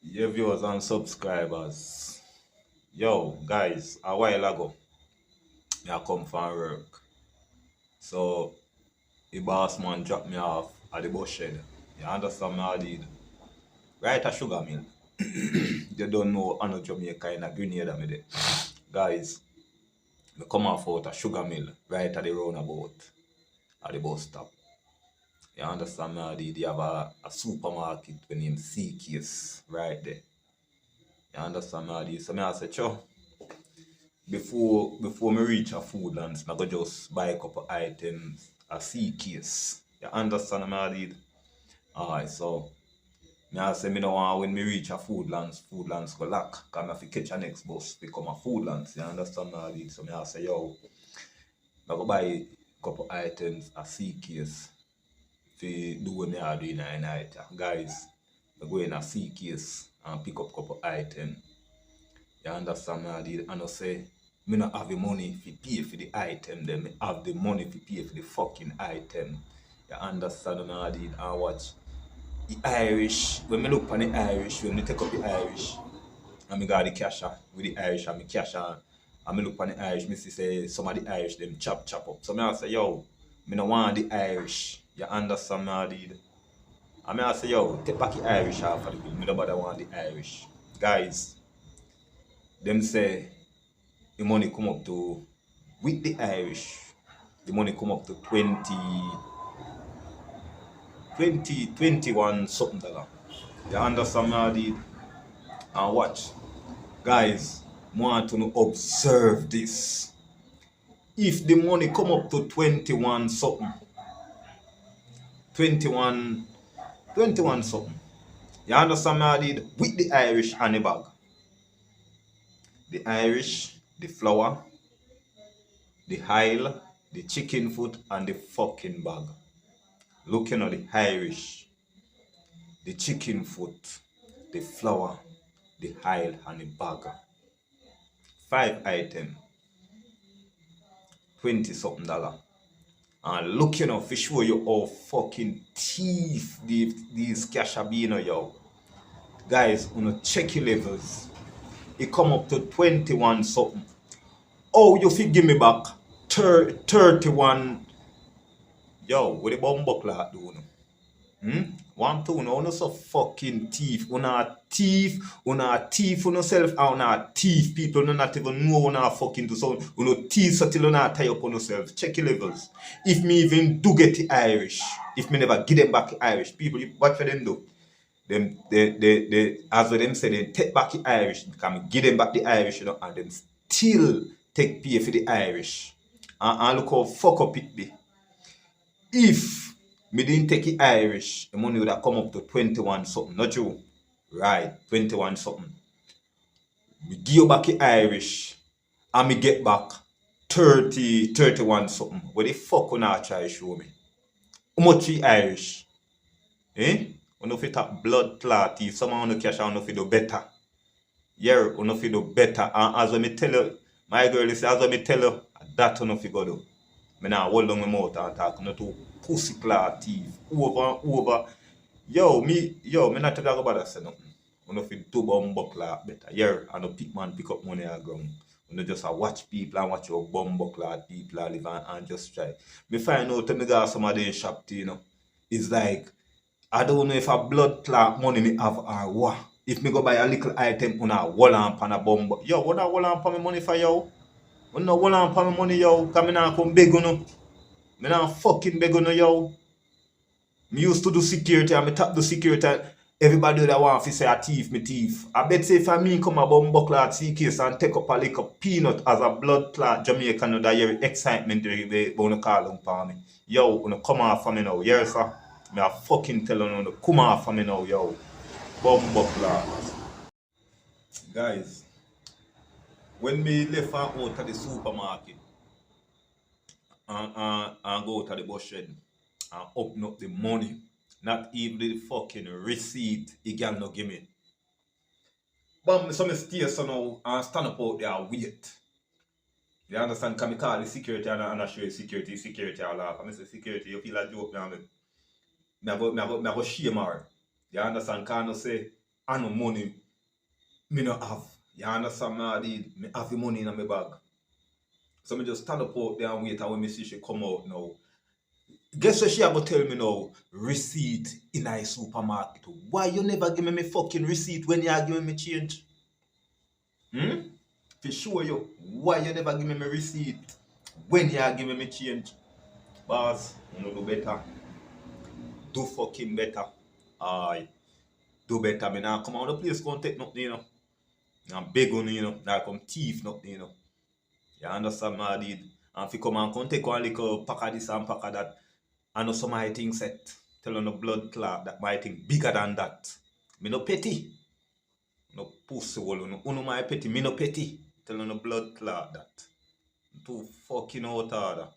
Your viewers and subscribers. Yo, guys, a while ago, I come from work. So, the boss man dropped me off at the bus shed. You understand me, I did? Right at Sugar Mill. You don't know, I know Jamaica in a Grenada me there. Guys, I come off out at Sugar Mill, right at the roundabout, at the bus stop. You understand me, I did? They have a supermarket with name C-Case right there. You understand me, I did? So, I said, sure. Before me reach a Foodlands, I go just buy a couple items, a C-Case. You understand me, I did? Alright, so I say me no want when me reach a Foodlands go lock. Cause I have to catch a next bus become a Foodlands. You understand me, I did? So I say, yo, I go buy a couple items, a C-Case to do what me are doing at night. Guys, I go in a C-Case and pick up couple items. You understand me, I did? And I say, me not have the money to pay for the item, then me have the money to pay for the fucking item. You understand me, I did? And watch. The Irish, when me look on the Irish, when me take up the Irish, and me got the cashier with the Irish and me cashier, and me look on the Irish, me see say some of the Irish them chop up. So me I say, yo, me no want the Irish. You understand me, I did? And me I say, yo, take back the Irish off of the bill. Me nobody want the Irish. Guys, them say the money come up to, with the Irish, the money come up to 21 something dollar. You understand me, I did? And watch. Guys, I want to observe this. If the money come up to 21 something, 21 something, you understand me, I did? With the Irish and the bag. The Irish, the flour, the oil, the chicken foot, and the fucking bag. Looking at the Irish, the chicken foot, the flour, the oil, and the bag. 5 items, 20 something dollar. And looking up to show you how fucking thief these cash are being, yo. Guys, check your levels. It come up to 21 something. Oh, you fit give me back 31. Yo, what the bomb buckler do? One, two, no so fucking thief. Una thief, una self, una thief. People do not even know una fucking do so. Una thief so till una tie up on yourself. Check your levels. If me even do get the Irish, if me never give them back the Irish, people, what for them do? They as them say, they take back the Irish, can give them back the Irish, you know, and then still take pay for the Irish. And look how fuck up it be. If me didn't take the Irish, the money would have come up to 21 something, not you? Right, 21 something. Me give you back the Irish, and me get back 31 something. What the fuck you not try to show me? How much the Irish? Eh? You know if it a blood clot, if someone on cash, you know if do better. Yeah, you know if do better. And as I tell you, my girl, as I tell you, that you know if go do. Me now hold on my mouth and talk, not to pussy clot thief. Over and over. Me not talk about that say nothing. You know if you do bomb buckler better. Yeah, and no pick man pick up money at ground. You know just watch people and watch your bomb buckler people live and just try. Me find out when me go some of the shop, you know, it's like I don't know if a blood clot money me have or what. If me go buy a little item on a wall lamp and a bomb. Yo, what a wall lamp for me money for yo? When no wall lamp for me money yo, cause me not come beg you no. Me not fucking beg you no yo. Me used to do security and me tap the security. Everybody that want to say a thief, me thief. I bet say if I me come a bomb buckler at C-Case and take up a little peanut as a blood clot Jamaican that your excitement they wanna call on for me. Yo, wanna come off for me now, yes sir. Me a fucking tell you, come off for me now, yo. Bomb buckler. Guys, when me left out of the supermarket and go to the bus shed and open up the money, not even the fucking receipt he can no give me. But so me stay so now and stand up out there and wait. You understand? Can me call the security and I show you security all laugh. I say security, you feel a joke now. Me go shame her. You understand? Can I say I no money me no have. You understand me? I did. Me have the money in my bag. So me just stand up out there and wait and when me see she come out now. Guess what she a go tell me now? Receipt in a supermarket. Why you never give me fucking receipt when you are giving me change? Hmm? For sure you. Why you never give me receipt when you are giving me change? Boss, you do better. Do fucking better. Aye. Do better. Me now come out of the place, go and take nothing, you know. I'm beg on you know. Now come thief nothing, you know. You understand my did? And if you come and come take one little pack of this and pack of that, I know some of my things set. Tell on the blood clot that my thing bigger than that. Me no petty. No pussy hole. No uno my petty. Me no petty. Tell on the blood clot that. Too fucking out order.